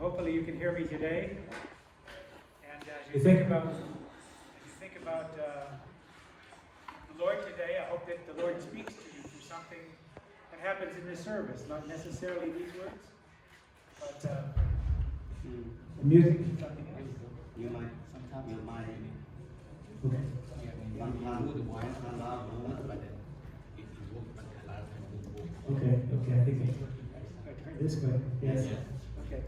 Hopefully you can hear me today. And as you think about the Lord today, I hope that the Lord speaks to you through something that happens in this service, not necessarily these words, but the music is something else. You might, sometimes you might. Okay. Okay, I think it's this way. Yes. Okay.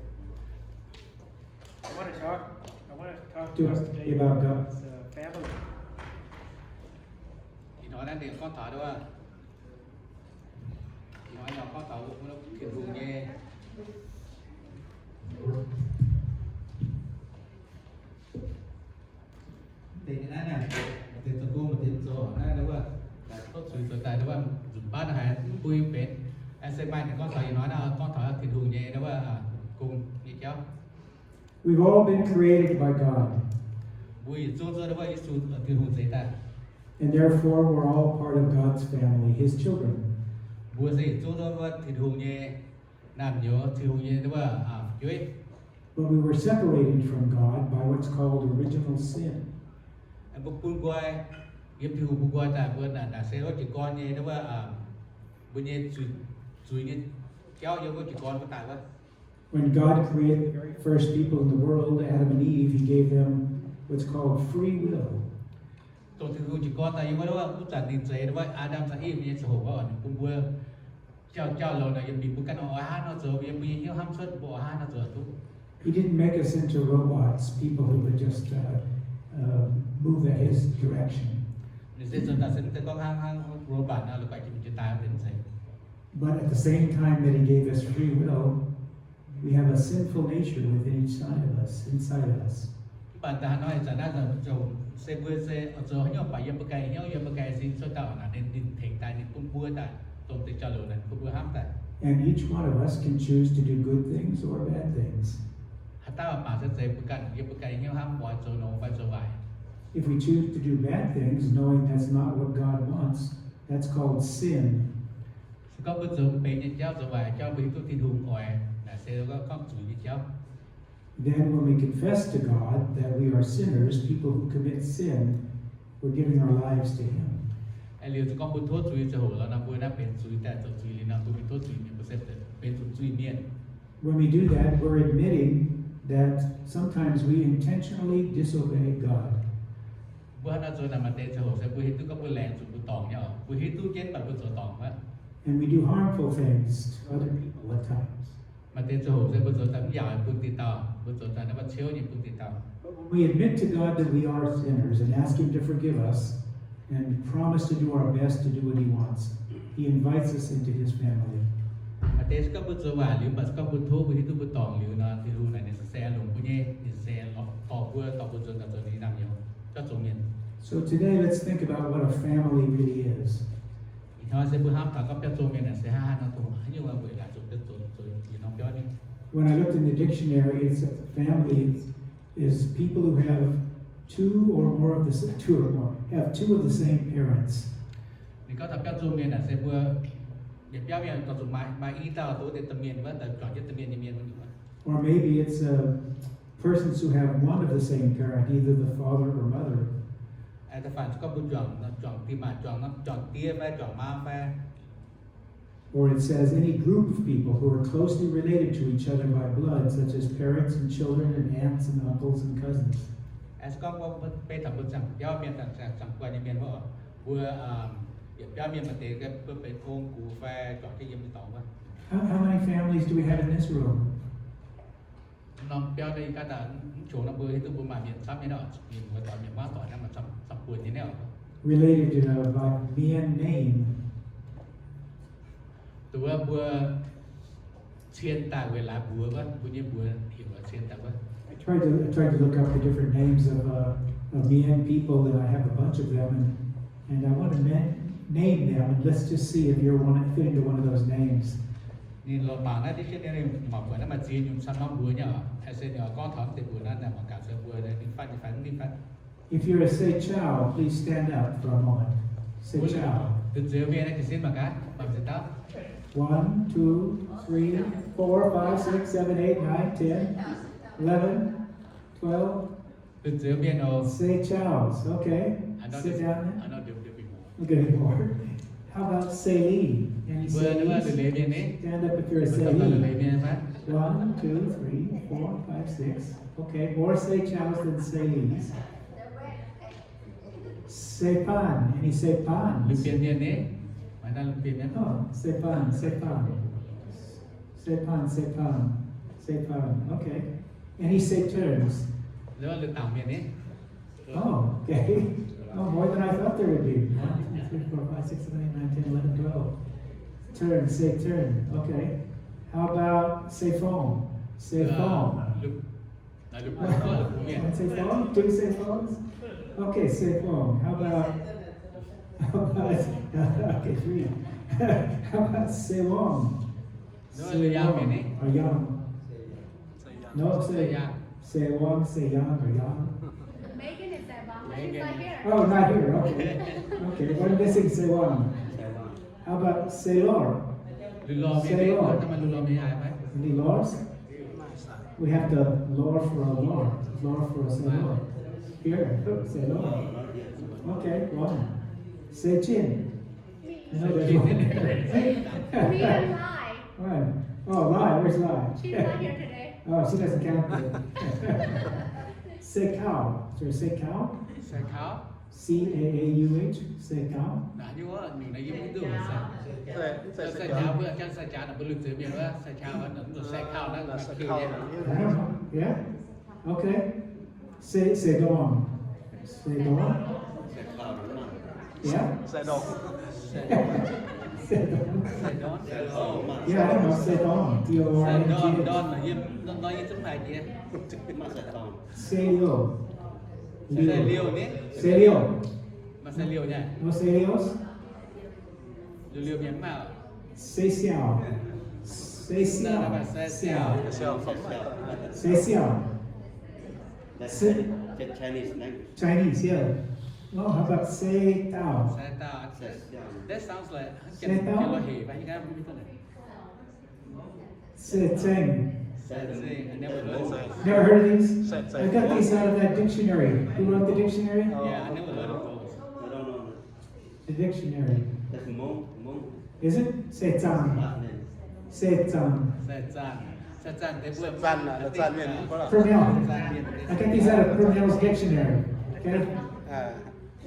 I want to talk to us today about God's family. Thì nói đến con thỏ đó à? Thì nói là con thỏ cũng nó kiểu hùng nghe. Thì cái này thì tôi cô một tiếng rồi này đúng không? Là tốt suy tôi tại đúng không? Dùng bát hay bùi bệt. Anh xem bài thì con thỏ nói là con thỏ kiểu hùng nhẹ đúng không? Cùng như cháu. We've all been created by God. Bùi做做đúng không? Cái sự kiểu hùng dễ ta. And therefore, we're all part of God's family, His children. Bùa gì chúng tôi thì hùng nhé làm nhớ thì hùng nhé đúng không dưới. But we were separated from God by what's called original sin. Anh bốc buôn quay nghiệp thì hùng buôn quay tại buôn là sẽ có chỉ con nhé đúng không buôn nhé cùi nhé kéo vô có chỉ con có tại không. When God created the very first people in the world, Adam and Eve, He gave them what's called free will. Tôi thì hùng chỉ con tại nhưng mà đúng không cũng chẳng định chế đúng không Adam và Eve nhé sổ vào những buôn quay cho lâu này bị buôn cái nó nó giờ bị nhiều ham suất bỏ nó giờ tú. He didn't make us into robots, people who would just move at His direction. But at the same time that He gave us free will, we have a sinful nature within each side of us, inside of us. Bạn ta nói rằng là chồng xe bữa xe ở chỗ nhau phải yếm bậc cây xin số tạo là nên định thành tại nên cũng bữa tại tôm tự cho lửa này cũng bữa hám tại. And each one of us can choose to do good things or bad things. Hata mà sẽ dễ bữa cảnh yếm bậc cây nhau hám bỏ chỗ nó phải chỗ vậy. If we choose to do bad things, knowing that's not what God wants, that's called sin. Có bữa giờ bé nhân cháu chỗ vậy cháu bị tôi tin hùng khỏi là sẽ có chủ như cháu. Then when we confess to God that we are sinners, people who commit sin, we're giving our lives to Him. Ai liệu có bữa thốt chủ cho hồ là nó bữa đã bên chủ tại chỗ chủ liền nó bữa thốt chủ mình sẽ bên chủ miền. When we do that, we're admitting that sometimes we intentionally disobey God. Bữa nó rồi là mà tên cho hồ sẽ bữa hết tôi có bữa lẹn chủ bữa tòng nhau bữa hết tôi chết bằng bữa chỗ tòng á. And we do harmful things to other people at times. Mà tên cho hồ sẽ bữa chỗ tầm dài bữa tì tàu bữa chỗ tại nó bắt chiếu những bữa tì tàu. But when we admit to God that we are sinners and ask Him to forgive us and promise to do our best to do what He wants, He invites us into His family. Mà tên có bữa chỗ và liệu mà có bữa thô bữa hết tôi bữa tòng liệu nó thì luôn này sẽ lùng bữa nhé thì sẽ tỏ bữa chỗ là chỗ đi làm nhiều cho chỗ miền. So today let's think about what a family really is. Nó sẽ bữa hấp cả các chỗ miền này sẽ nó tụ nhưng mà buổi là chỗ thì nó cho đi. When I looked in the dictionary, it said family is people who have two or more of the same parents. Thì có tập các chỗ miền là sẽ bữa để béo miền có dùng mai ý tao tối để tầm miền vẫn là chọn cho tầm miền như miền vẫn được. Or maybe it's persons who have one of the same parent, either the father or mother. Ai ta phản có bữa chọn thì mà chọn tia và chọn ma và. Or it says any group of people who are closely related to each other by blood, such as parents and children and aunts and uncles and cousins. Ai có bên thằng bên béo miền chẳng qua như miền vợ vừa béo miền mà để cái bên thôn cụ và chọn cái gì mình tỏng quá. How many families do we have in this room? Nó béo đây cái là chỗ nó bơi từ bùn mà miền sắp như nào miền vừa tỏi miền quá tỏi nó mà sắp bùn như nào. Related by Mienh name. Tôi vừa xuyên tạc về lá bùa quá, bùa như bùa hiểu là xuyên tạc quá. I tried to look up the different names of Mienh people, and I have a bunch of them, and I want to name them, and let's just see if you're fit into one of those names. Nên là bạn ấy đi cái này mà bữa nó mà chỉ dùng sang nó bùa nhở, hay sẽ nhờ có thằng thì bùa nó là mà cả sẽ bùa đây đi phát. If you're a say chow, please stand up for a moment. Say chow. Từ dưới về này thì xin mà cái, bằng sẽ tao. 1, 2, 3, 4, 5, 6, 7, 8, 9, 10, 11, 12. Từ giữa miền Âu. Say chows. Okay. Sit down. I know there be more. Okay, more. How about say Lee? Any Vừa nữa là từ say lề miền ấy. Stand up if you're a Vừa say tập là lề Lee. miền phát. 1, 2, 3, 4, 5, 6. Okay, more say chows than say Lees. Say Faan. Any say Faan? Lục miền miền ấy. Mà đang lục miền miền. Oh, say Faan, say Faan. Say Faan, say Faan. Say Faan. Okay. Any say terms? Đó là lục tảng miền ấy. Oh, okay. Oh, more than I thought there would be. 1, 2, 3, 4, 5, 6, 7, 8, 9, 10, 11, 12. Turn, say turn. Okay. How about say phone? Say phone. Lục. Là lục có lục miền. One say phone? 2 say phones? Okay, say phone. How about okay, 3. How about say long? Đó là yang miền ấy. Or young? No, Say yang. say long, say young, or young. Megan is that bomb. She's not here. Oh, not here. Okay. Okay. We're missing say one. How about say lor? Lục lò miền ấy. Tao mà lục lò miền ai phải. Any lors? We have to lor for a lor. Lor for a say lor. Here, say lor. Okay, one. Say chin. I know there's one. We can lie. Right. Oh, lie. Where's lie? She's not here today. Oh, she doesn't count there. Say cow. So say cow? Say cow. C-A-A-U-H. Say cow. Đã như là mình nói giống như là say cow bữa chân say cháo là bữa lục giữa miền đó say cow nó được say cow đó là kêu I don't know. Yeah? Okay. Say dong. Say dong. Yeah? Say dog. Say dong. say don. Yeah, I don't know. Say dong. Say D-O-R-N-G. don là im nói như chúng mày kia. Say liu. Say liều nhé. Say liu. Mà say liều nha. No say lios? Liều miền mạo. Say xiao. Say Đó là xiao. bà say xiao. Say xiao. That's Say- the Chinese language. Chinese, yeah. Oh, how about say tao? Say tao. That sounds like Say cái tao. lo hề vậy cái biết không này. Say teng. Say I never heard. Never heard of these? Say- I got these out of that dictionary. Who wrote the dictionary? Yeah, I never heard of those. I don't know. The dictionary. That's Mong. Is it? Say tang. Last name. Say tang. Say chan. Say chan cái bữa. Chan là chan miền có là Purnell. Chan miền. I got these out of Purnell's dictionary. Okay? à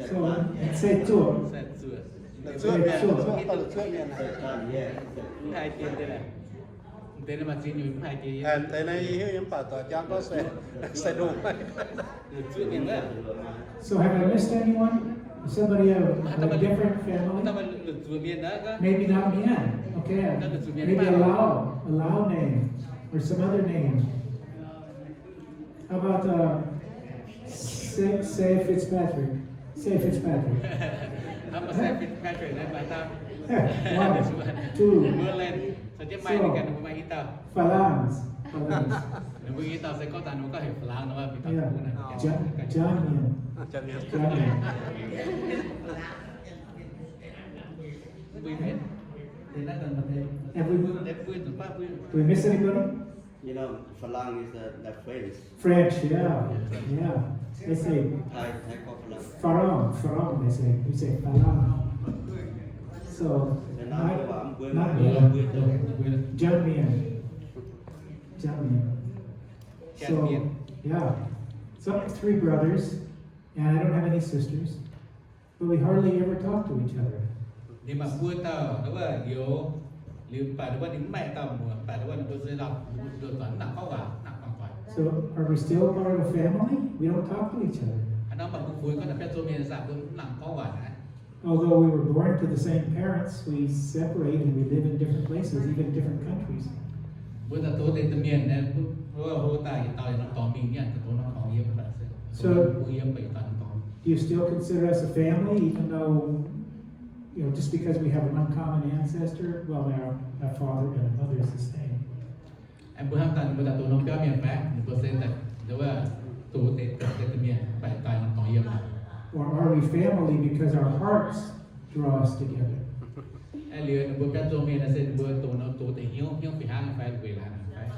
So, say tu. Say chua. là trước miền trước tao là trước miền này Yeah. Hai tiền đây này. Tên mà xin nhiều hai tiền. thế này hiếu những bảo tỏ trang có sẽ đủ Chua miền đó. So, have I missed anyone? Somebody of a different Tao family? mà lực chua miền đó có. Maybe not Mienh. Okay. Maybe a Lao name or some other name. How about say Fitzpatrick? Say Fitzpatrick. Nó mà say cái chuyện này mà tao. 1, 2, Mưa lên. Sao chứ mai đi cần mai ít tao. Phalans. Nếu nghĩ tao sẽ có tao nó có hệ phlang nó mà bị tao Yeah. cũng này. John Mienh. chẳng biết John Mienh. Vui hết. Thì đã gần một thế. Have we, Đẹp vui tụi ba vui. do we miss anybody? You know, Falang is the French. French, yeah. Yeah. They say Thai called Falang. Farang, they say. We say Falang. So, Then now I'm going not to Mienh. Vui lắm. John Mienh. John Mienh. John So, Mienh. yeah. So, 3 brothers, and I don't have any sisters, but we hardly ever talk to each other. Nhưng mà vui tao nó là yếu liệu phải nó đến mẹ tao mà phải nó là tôi sẽ đọc được toán nặng khó vào nặng bằng phải. So, are we still part of a family? We don't talk to each other. Anh nói mà cũng vui có là biết tôi miền giảm tôi nặng khó vào này. Although we were born to the same parents, we separate and we live in different places, even in different countries. Bữa giờ tôi đến từ miền này hô tài tao nó có mình nhận tôi nó có yếm phải So, yếm bảy tấn có. Do you still consider us a family, even though, just because we have an uncommon ancestor? Well, our father and our mother is the same. Em bữa hàng tuần bữa giờ tôi nó béo miền Bắc, bữa sen là nếu mà tôi đến từ miền bảy tài nó có yếm. Or are we family because our hearts draw us together? liền bữa bên trong miền là sẽ bữa tổ thể hiếu phải hàng phải về lại phải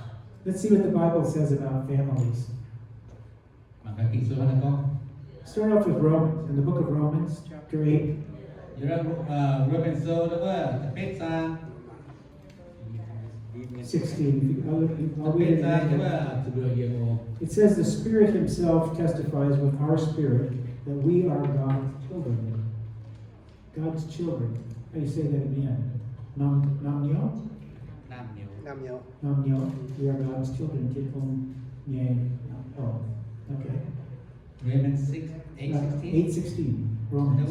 Let's see what the Bible says about families. mà cái kinh số là con Start off with Romans, in the book of Romans, chapter 8. giờ ra Romans đó là tập sang 16. I'll tập read it sang in đó English. là từ đường nhiều It says, The Spirit Himself testifies with our spirit that we are God's children. God's children. How do you say that again? Nam Nyo? nam nhiều Nam nhiều. Nam Nyo. We are God's children. Tin-Hungh, Nyei. Oh, okay. Romans 6 8:16 8:16. nếu Romans.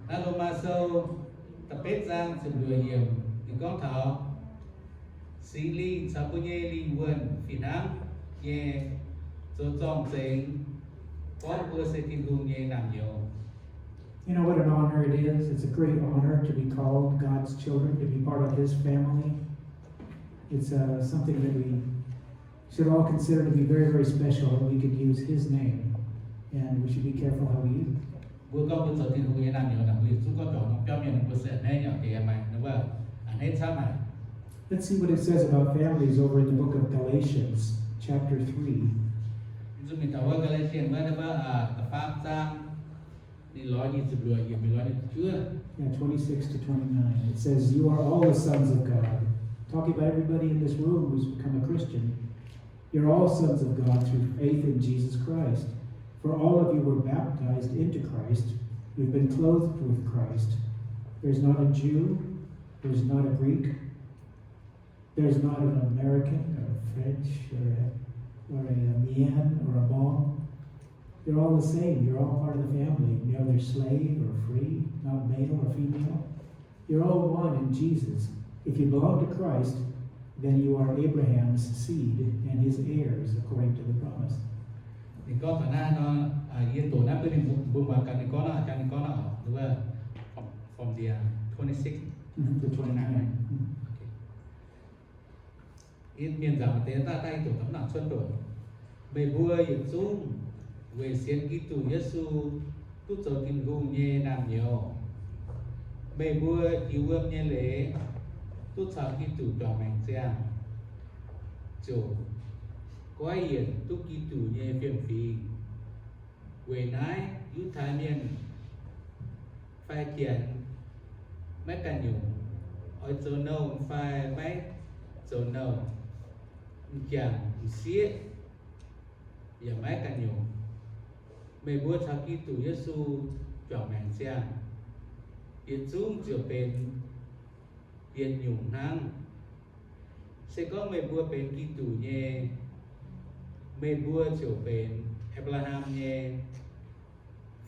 mà Roma sâu tập sang từ đường nhiều thì có thảo sĩ ly sao có nhê ly quần phi nam nhê cho trong tiếng có vừa sẽ tin hùng nhê làm nhiều. You know what an honor it is? It's a great honor to be called God's children, to be part of His family. It's something that we should all consider to be very, very special, that we could use His name. And we should be careful how we use it. Vừa có vừa tin hùng nhê làm nhiều là vì chúng có chọn nó cho mình vừa sẽ nên nhỏ thì mày đúng không? Anh hết sao mày? Let's see what it says about families over in the book of Galatians, chapter 3. Chúng mình thảo cái lấy tiền với nó tập pháp sang đi nói như sự lừa nhiều mình nói như chưa. Yeah, 26 to 29. It says, You are all the sons of God. Talking about everybody in this room who's become a Christian. You're all sons of God through faith in Jesus Christ. For all of you were baptized into Christ. You've been clothed with Christ. There's not a Jew. There's not a Greek. There's not an American or a French or a Mienh or a Waanc. You're all the same. You're all part of the family. You're either slave or free, not male or female. You're all one in Jesus. If you belong to Christ, then you are Abraham's seed and his heirs according to the promise. Thì có khả năng nó yên tổ nắp bên buông vào cái có nó chẳng có nó đúng không? From the 26 The 29. ít miền giảm tế ta tay tổ tấm nặng xuân đổi bề vua yên dung về xiên ký tù Giêsu tút dầu tin hùng nhê làm nhiều bề vua yêu ươm nhê lễ tút sao ký tù trò mảnh giang chủ có hiển tút ký tù nhê phiền phì về nái giúp thái miền phai tiền mấy cả nhiều ở chỗ nâu phai mấy chỗ nâu chẳng xía giờ mấy cả nhiều mày bữa sau khi tụ Giêsu chọn mảnh xe hiện xuống chiều bên hiện nhung năng sẽ có mày bữa bên khi tụ nhé mày bữa chiều bên Abraham nhé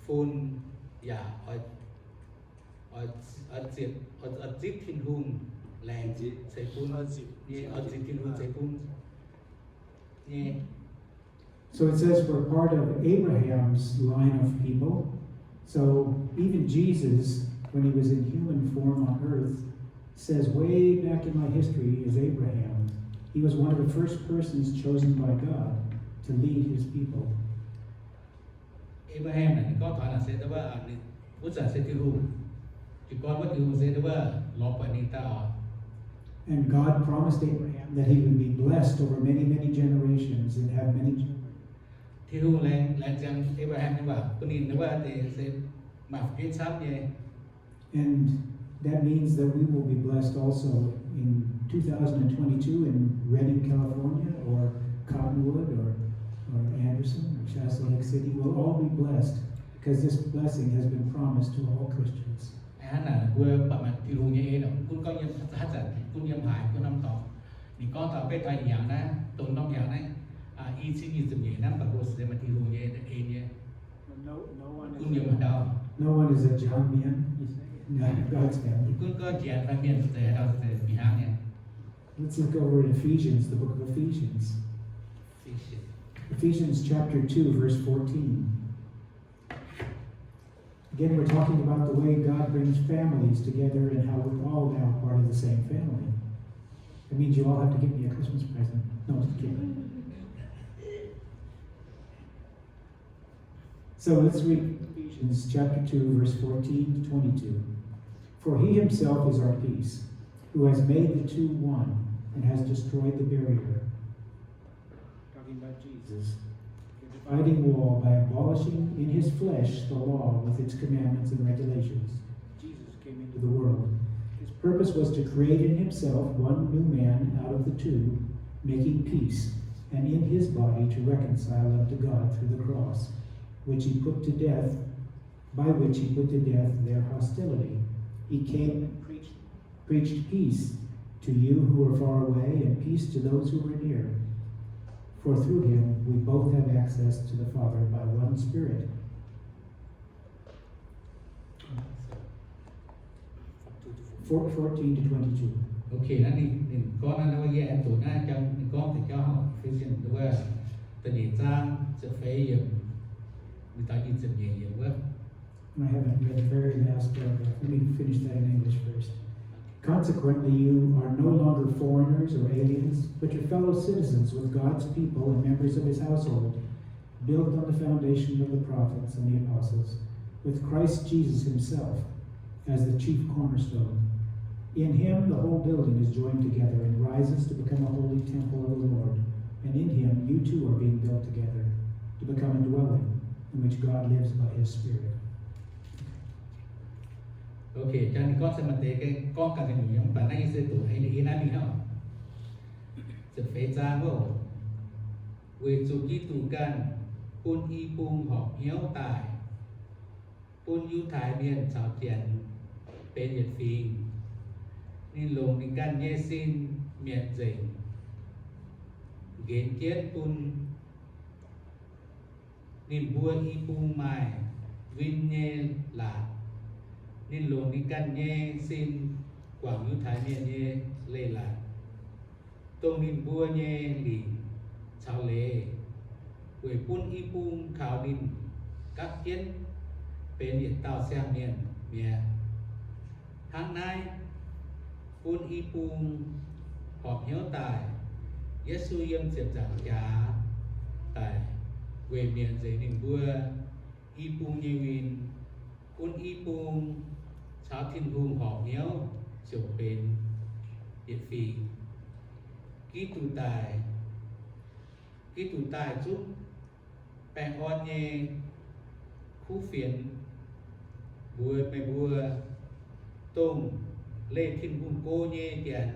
phun dạ ở dịp Tin-Hungh làng sẽ phun ở dịp Tin-Hungh sẽ phun nhé. So it says we're part of Abraham's line of people. So even Jesus, when he was in human form on earth, says way back in my history is Abraham. He was one of the first persons chosen by God to lead his people. Abraham này có thoại là sẽ đó là Út giả sẽ tiêu hùng chỉ con có tiêu hùng sẽ đó là lo phải nên ta ở. And God promised Abraham that he would be blessed over many, many generations and have many children. Tiêu hùng là rằng Abraham như vậy, con nhìn nó thì sẽ mặc cái sáp như And that means that we will be blessed also in 2022 in Redding, California, or Cottonwood, or Anderson, or Shasta Lake City. We'll all be blessed because this blessing has been promised to all Christians. anh là quê bà mặt tiêu hùng như đó, cũng có những hát giả, cũng nhầm hại, cũng năm tỏ, thì có tỏ cái thay nhà này, tồn đông nhà này, y xin như từng nhảy năm và đồ sẽ mà tiêu hùng như thế nhé, cũng nhầm ở đâu. No one is a John Mienh, God's family. Cũng có chuyện phải miền từ đâu từ bị hại nhé. Let's look over in Ephesians, the book of Ephesians. Ephesians chapter 2, verse 14. Again, we're talking about the way God brings families together and how we're all now part of the same family. It means you all have to give me a Christmas present. No, just kidding. So let's read Ephesians chapter 2, verse 14 to 22. For he himself is our peace, who has made the two one and has destroyed the barrier. Talking about Jesus. The dividing wall by abolishing in his flesh the law with its commandments and regulations. Jesus came into the world. His purpose was to create in himself one new man out of the two, making peace, and in his body to reconcile unto God through the cross, which he put to death, by which he put to death their hostility. He came and preached peace to you who are far away, and peace to those who are near. For through him we both have access to the Father by one Spirit. 14 to 22. โอเคนั่นนี่ก้อนนั้นว่าแย่ตัวหน้าจังก้อนแต่เจ้าฟิสิกส์ว่าตัวนี้จ้างจะเฟย์อย่างมีตายินจะเยี่ยงว่า I haven't read the very last paragraph. Let me finish that in English first. Consequently, you are no longer foreigners or aliens, but your fellow citizens with God's people and members of his household, built on the foundation of the prophets and the apostles, with Christ Jesus himself as the chief cornerstone. In him the whole building is joined together and rises to become a holy temple of the Lord. And in him you too are being built together to become a dwelling in which God lives by his Spirit. โอเคจันนี่ก้อนสมัติcái con cả cái người bạn ấy sẽ tụ hay ý nói đi khôngจะเฟย์จ้างว่าเวจูกิตูกันปุนอีปุงหอบเหี้ยวตายปุนยุทายเมียนชาวเจียนเป็นเหยียดฟีนี่ลงในกันเยซินเมียนเจงเกณฑ์เกียรปุนนี่บัวอีปุงใหม่วินเยหลาดนี่ลงในกันเยซินกว่างยุทายเมียนเยเลหลาดตรงนินบัวเยหลีชาวเลเวปุนอีปุงขาวดินกักเกียนเป็นเหยียดเต้าแซมเมียนเมียทางในปุนอีปุงหอบเหี้ยวตายเยซูเยี่ยมเสียบจากยาตายเวเมียนเจนินบัวอีปุงเยวินปุนอีปุงชาวทินพุงหอบเหี้ยวเสียวเป็นเหยียดฟีกีตูตายจุ๊บแปงออนเยคู่เฟียนบัวไม่บัวต้มเล่ทินพุงโกเยเตียน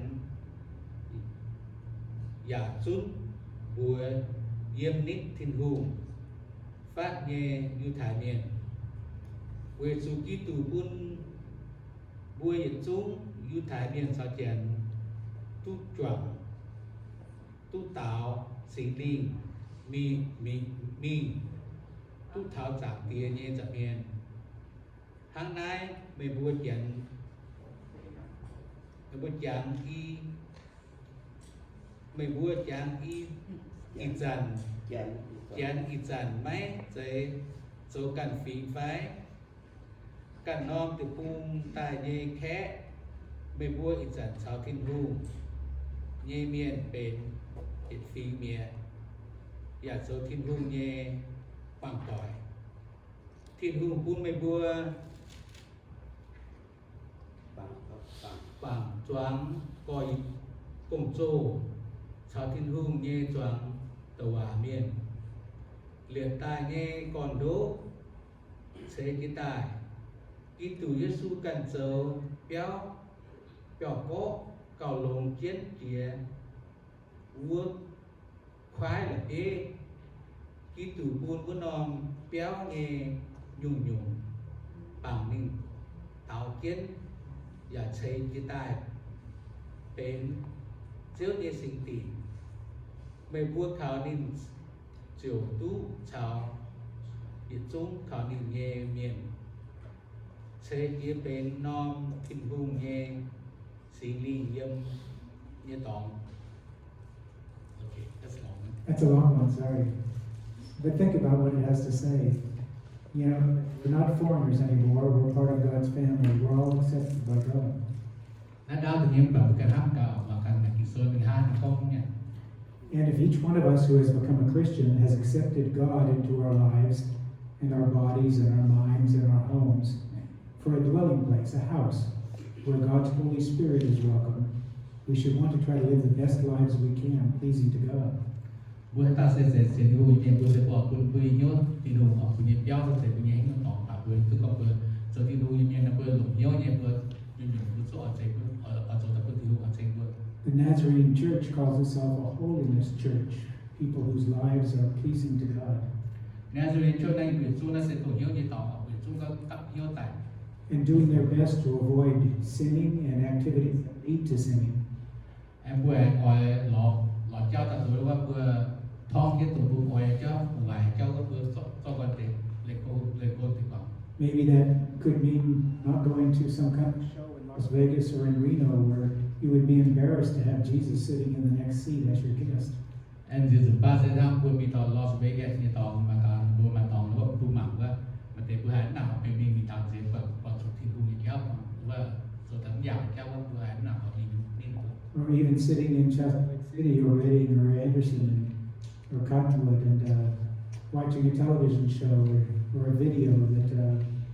อยากจุ๊บบัวเยี่ยมนิดทินพุงฟาดเยยูถ่ายเมียนเวซูกีตูปุนบัวหยัดจุ้งยูถ่ายเมียนสาวเจียนตุ๊กจวงตุ๊กเต๋าสิงลิงมีตุ๊กเท้าจากเตียเยจากเมียนทางนายไม่บัวเจียนไม่บัวจางอีไม่บัวจางอีจันอีจันไหมใจโซกันฝีไฟกันน้อมติพุงตายเยแค่ไม่บัวอีจันชาวทินรูเยเมียนเป็นเห็ดฟีเมียอยากโซทินรูเยปังต่อยทินรูปุ้นไม่บัวปังจวงกอยกงโจชาวทินรูเยจวงตะวาเมียนเหลือตายเยก่อนโดเซกิตายอีตูเยซูกันเจอเปียวโก๊เก่าลงเจียนเจียวัวควายหรือเอกีตูปูนวัวนอมเปียวเงยุ่งปังนิ่งเต่าเจียนอย่าใช้กีตายเป็นเจ้าเยสิงตีไม่บัวขาวนิ่งเจียวตู้ชาวยิจุ้งขาวนิ่งเงเมียนใช้เกียเป็นนอมทิมพุงเงสิงลีเยี่ยมเยตอง Okay, that's long. That's a long one, sorry. But think about what it has to say. You know, we're not foreigners anymore. We're part of God's family. We're all accepted by God. นัดดาวถึงยิ้มแบบกระทำเก่ามากันแบบอีกส่วนเป็นห้าในห้องเนี่ย And if each one of us who has become a Christian has accepted God into our lives and our bodies and our minds and our homes for a dwelling place, a house, where God's Holy Spirit is welcome, we should want to try to live the best lives we can, pleasing to God. Bữa ta sẽ tin hùng nhẹ bữa sẽ bỏ bữa nhớ tin hùng họ bữa béo sẽ bữa nhẹ nó tỏ cả bữa tức là bữa giờ tin hùng nhẹ là bữa lủng nhớ nhẹ bữa mình bữa chỗ ở đây bữa ở chỗ ta bữa tin hùng ở đây bữa. The Nazarene Church calls itself a holiness church, people whose lives are pleasing to God. Nazarene chỗ này bữa chỗ nó sẽ tổ nhớ như tỏ bữa chỗ có tập nhớ tại. And doing their best to avoid sinning and activities that lead to sinning. Em bữa gọi lọ cháu ta tuổi là bữa thong cái tụ bữa gọi cháu lại cháu có bữa cho quan điểm lấy cô thì bằng. Maybe that could mean not going to some kind of show in Las Vegas or in Reno where you would be embarrassed to have Jesus sitting in the next seat as your guest. Em dự ba sẽ tham bữa mi tàu Las Vegas như tàu mà tàu bữa mà tàu nó bữa mặn quá mà để bữa hải nào mình mi tàu sẽ bận chụp thì cũng như cháu và rồi thằng giàu cháu bữa hải nào mình Or even sitting in Chester City or Reading or Anderson or Cottonwood and watching a television show or a video that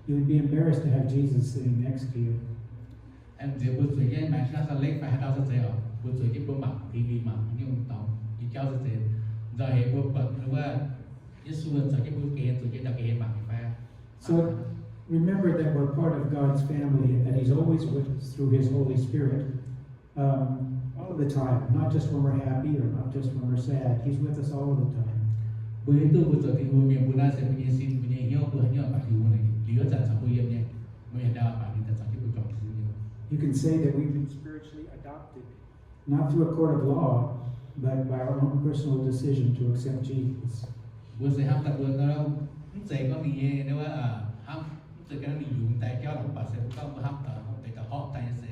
you would be embarrassed to have Jesus sitting next to you. Em dự bữa tuổi cái mà chúng ta lấy phải đau sẽ ở bữa tuổi cái bữa mặn TV mặn như tàu như cháu sẽ giờ hệ bữa bận rồiว่าGiêsu giờ cái bữa kia tuổi cái đặc cái mặn phải. So remember that we're part of God's family and that He's always with us through His Holy Spirit. All of the time, not just when we're happy or not just when we're sad. He's with us all of the time. Bữa itu bữa tuổi thì hồi miền bữa nay sẽ bữa xin bữa nhiều bữa nhiều bạn thì này lý do sao bữa nhiều nhé bữa đào bạn thì thật sự cái bữa trọng sự nhiều. You can say that we've been spiritually adopted, not through a court of law, but by our own personal decision to accept Jesus. Bữa sẽ ham tập bữa đó sẽ có mình nếu mà ham sẽ cái mình dùng tay cho nó bạn sẽ có một ham tập để tập họ tay sẽ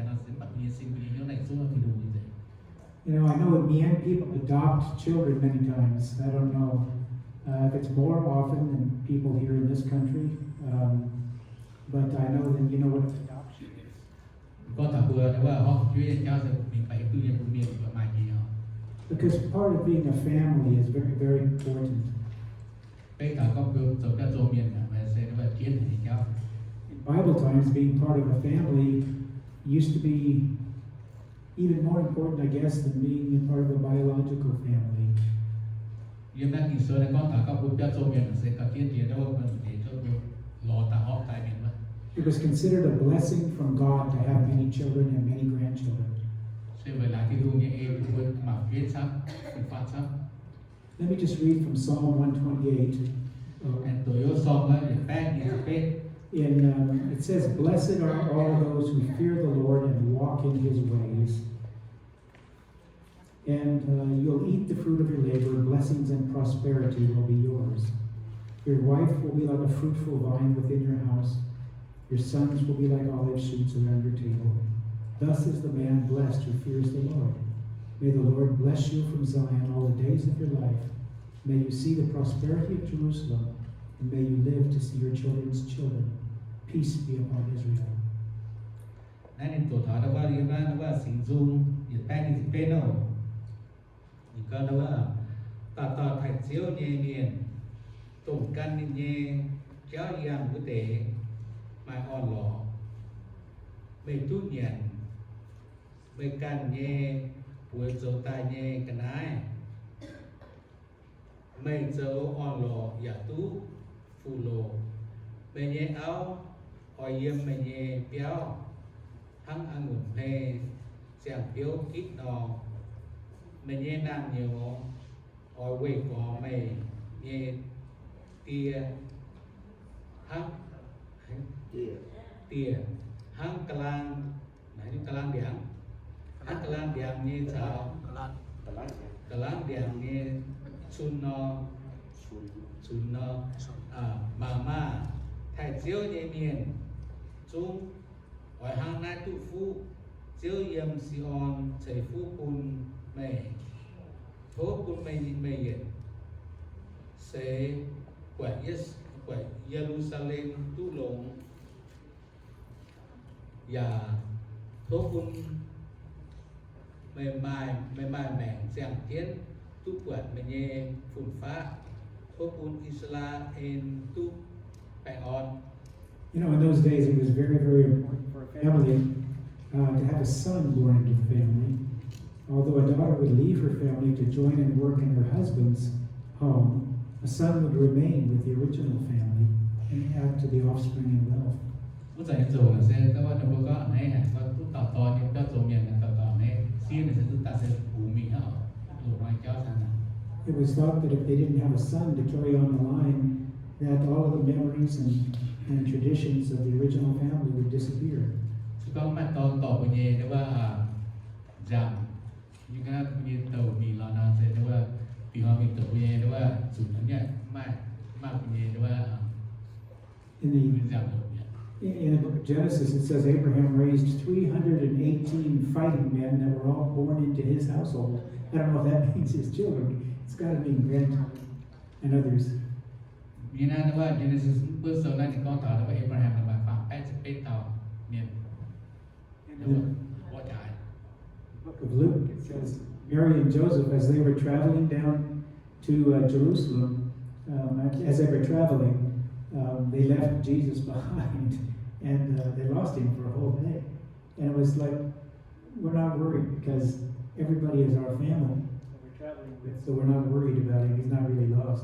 nó sẽ bạn mình xin bữa nhiều này xuống thì đủ như thế. You know, I know in Mienh people adopt children many times. I don't know if it's more often than people here in this country, but I know that you know what adoption is. Có tập bữa nếu mà họ chuyên cho sẽ mình phải tự nhiên miền bữa mai gì họ. Because part of being a family is very, very important. Bây giờ có bữa rồi các chỗ miền mà sẽ nó phải chiến thì cháu. In Bible times, being part of a family used to be even more important, I guess, than being part of a biological family. Yên đang kỳ sơ này con thả các bữa các chỗ miền sẽ cả chiến thì đâu mà để cho lò tả họ tại miền mà. It was considered a blessing from God to have many children and many grandchildren. Sẽ về lại thì luôn như em cũng mà viết sắp, phát sắp. Let me just read from Psalm 128. And tôi yêu xong á, để phát như thế. It says, "Blessed are all those who fear the Lord and walk in His ways. And you'll eat the fruit of your labor. Blessings and prosperity will be yours. Your wife will be like a fruitful vine within your house. Your sons will be like olive shoots around your table. Thus is the man blessed who fears the Lord. May the Lord bless you from Zion all the days of your life. May you see the prosperity of Jerusalem, and may you live to see your children's children. Peace be upon Israel." Nên tổ thảo đó qua đi ra nó qua sinh dung, nhiệt bang thì bên đâu, những cái đó là tạt thành chiếu nhẹ miền, tổng căn nhẹ, chéo giang của tế, mai on lò, mày tu nhện, mày can nhẹ, buổi dấu tai nhẹ cái nái, mày dấu on lò giả tú, phù lò, mày nhẹ áo, hỏi yếm mày nhẹ béo. Hăng ăn ngủ phê, xẻng phiếu kít đò. Mày nhé nàng nhiều, hỏi quê có mày nhé tia. Hăng tia. Hăng cà lan, nãy như cà lan điảng. Hăng cà lan điảng như sao? Cà lan điảng như chun no. Mà ma, thải chiếu nhé miền. Chung hỏi hàng nai tụ phu chiếu yếm si on chảy phu cun mày thố cun mày yết sẽ quậy Jerusalem tu lồng và thố cun mày mèn giang tiến tu quậy mày nhẹ phun phá thố cun Israel tu bè on You know, in those days, it was very, very important for a family to have a son born into the family. Although a daughter would leave her family to join and work in her husband's home, a son would remain with the original family and add to the offspring and wealth. Bút giải chủ là sẽ các bạn đâu có này hả có tút tàu to nhưng các chỗ miền là tàu to này xin là sẽ tút ta sẽ phủ mình ở đủ ngoài cho sang nào. It was thought that if they didn't have a son to carry on the line, that all of the memories and traditions of the original family would disappear. Chứ có mặt to của nhẹ đóว่าgiảm những cái như tàu bị lò nào sẽ đóว่าปีhọ bị tàu của nhẹ đóว่าสุดนั้นเนี่ยมากcủa nhẹ đóว่า giảm được. In the book of Genesis, it says Abraham raised 318 fighting men that were all born into his household. I don't know if that means his children. It's got to mean grandchildren and others. Vì nên đóว่า Genesis bước sau này thì con thở đóว่า Abraham là bà phạm 81 tàu miền đóว่าbỏ chạy. Book of Luke, it says Mary and Joseph, as they were traveling down to Jerusalem, as they were traveling, they left Jesus behind and they lost him for a whole day. And it was like, we're not worried because everybody is our family that we're traveling with, so we're not worried about him. He's not really lost.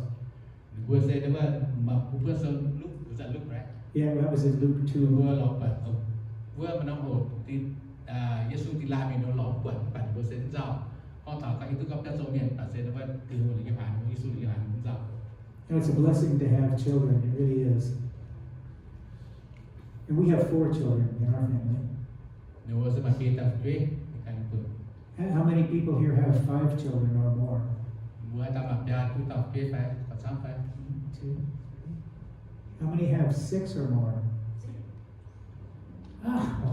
Vừa say đóว่าbước sau lúc giận lúc right. Yeah, that was in Luke 2. Vừa lọt bật vừa mà nó hồn thì Giêsu thì làm mình nó lọt bật vừa sẽ giàu con thảo các ý thức các chỗ miền và sẽ nó vẫn từ hồi cái bản của Giêsu thì làm cũng giàu. And it's a blessing to have children. It really is. And we have 4 children in our family. Nếu sẽ mà kia tập thuế thì cái bự. How many people here have 5 children or more? Vừa ta mặc ra tu tập thuế phải và sáng phải. 2. How many have 6 or more?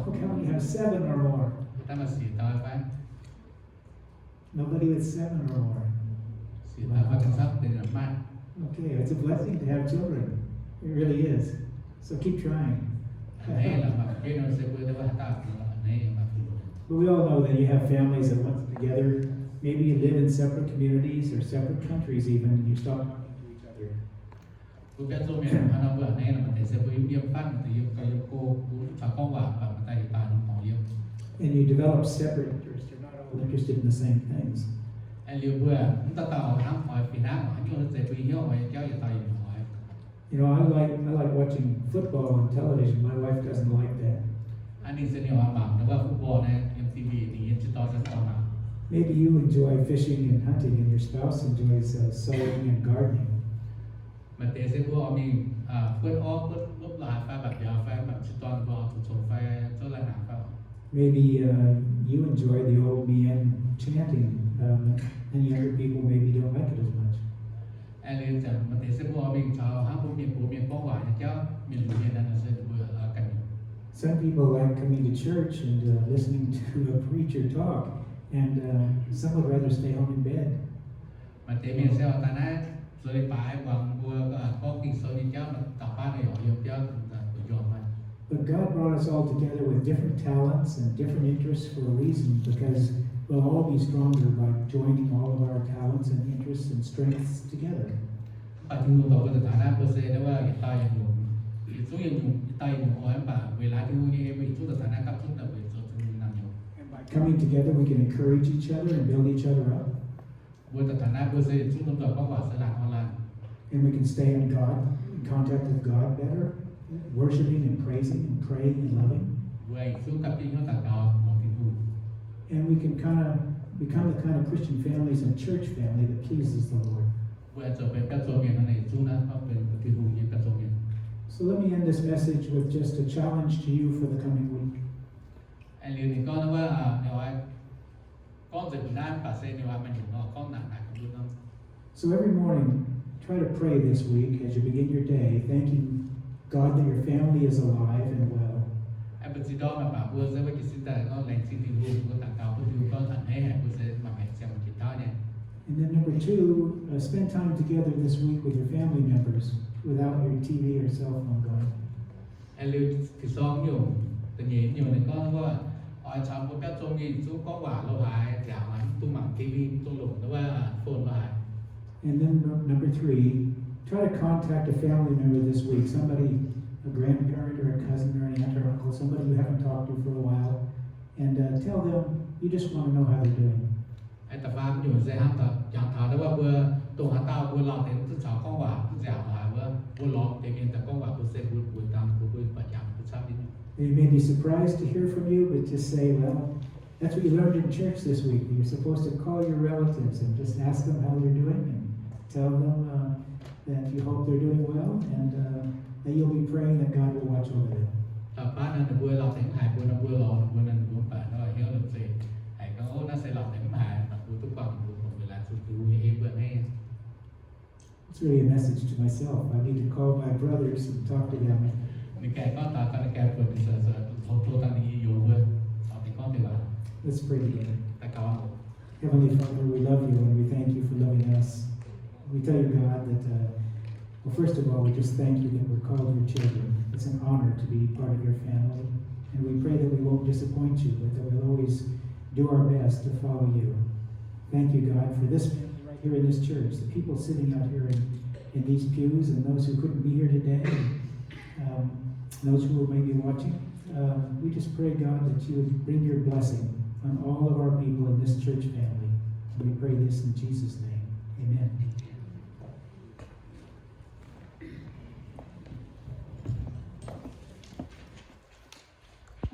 Okay, how many have 7 or more? Ta mà xỉ tao phải Nobody with 7 or more. xỉ tao phải cảnh sát để làm mai. Okay, it's a blessing to have children. It really is. So keep trying. Này là mặc cái nó sẽ vừa đó ta này mà But we all know that you have families that once together, maybe you live in separate communities or separate countries even, and you stop talking to each other. Tôi biết số miền mà nó vừa này là mình sẽ vừa yêu phát từ yêu cái yêu cô và con và mình tay ta nó mỏ yêu. And you develop separate interests. You're not all interested in the same things. Anh liều vừa chúng ta tạo thắng hỏi Việt Nam hỏi nhưng sẽ vì nhau hỏi kéo giờ tay hỏi. You know, I like watching football on television. My wife doesn't like that. Anh đi xem nhiều hàng bảng nó vào football này MTV thì hiện chỉ to rất to nào. Maybe you enjoy fishing and hunting, and your spouse enjoys sewing and gardening. Mà thế sẽ vừa mình phớt lúc là phải bật giờ phải bật chỉ toàn vào thủ số phải cho lại hàng phải. Maybe you enjoy the old Mienh chanting, and younger people maybe don't like it as much. Anh liền rằng mà thế sẽ vừa mình cho hàng bộ miền quang hòa cho miền miềnนั้นsẽ vừa cảnh. Some people like coming to church and listening to a preacher talk, and some would rather stay home in bed. Mà thế miền sẽ ở tại rồi phải bằng vừa có kinh số đi cháu mà tập ba này họ dùng cháu tự dọn mà. But God brought us all together with different talents and different interests for a reason, because we'll all be stronger by joining all of our talents and interests and strengths together. Và chúng tôi có thể thả bơ xe đó là hiện tại yang dùng số yang dùng hiện tại dùng hỏi bà về lại thì như em bị chúng tôi thả cấp chúng ta về rồi chúng nằm dùng. Coming together, we can encourage each other and build each other up. Với tất thả bơ xe chúng tôi có quả sẽ làm online. And we can stay in contact with God better, worshiping and praising and praying and loving. Với chúng cấp kinh nó tạo đạo một tình huống. And we can kind of become the kind of Christian families and church family that pleases the Lord. Với trở về các số miền này chúng ta có về tình huống như các số miền. So let me end this message with just a challenge to you for the coming week. Anh liền thì con nói nếu ai con dịch Nam và xe nếu ai mình dùng nó con nặng nặng cũng luôn. So every morning, try to pray this week as you begin your day, thanking God that your family is alive and well. Anh bên đó mà bảo vừa sẽ với cái sinh tài nó lành xin tình huống của tặng cao với điều con thành hay vừa sẽ mà mẹ xem một chuyện đó nha. And then number 2, spend time together this week with your family members without your TV or cell phone going. Anh lưu thì xong nhiều tự nhiên nhiều này conว่าở trong cái các trong nghìn số có quả lâu hại giảm lắm tôi mặc TV tôi lủng đóว่าphone hại. And then number 3, try to contact a family member this week, somebody a grandparent or a cousin or an aunt or uncle, somebody you haven't talked to for a while, and tell them you just want to know how they're doing. Ai tập phán nhiều dễ hát tập chẳng thà đó là vừa tổ hạ tao vừa lọt đến từ cháu con quả dẻo hòa vừa lọt để miền tập con quả vừa sẽ vừa tam vừa phải chẳng vừa sao đi. They may be surprised to hear from you, but just say, well, that's what you learned in church this week. You're supposed to call your relatives and just ask them how they're doing and tell them that you hope they're doing well and that you'll be praying that God will watch over them. Tập phán nên vừa lọt đến hải vừa lọt vừa nên vừa phải nó hiểu được gì hải nó sẽ lọt đến hải mà vừa tất cả vừa là sự cứu em vừa nghe. It's really a message to myself. I need to call my brothers and talk to them. Mình kể có ta cái kể vừa thì giờ thô ta đi nhiều vừa sau thì có thể là Let's pray together. ta cao. Heavenly Father, we love you and we thank you for loving us. We tell you, God, that, well, first of all, we just thank you that we're called your children. It's an honor to be part of your family. And we pray that we won't disappoint you, but that we'll always do our best to follow you. Thank you, God, for this family right here in this church, the people sitting out here in these pews and those who couldn't be here today, and those who may be watching. We just pray, God, that you would bring your blessing on all of our people in this church family. We pray this in Jesus' name. Amen.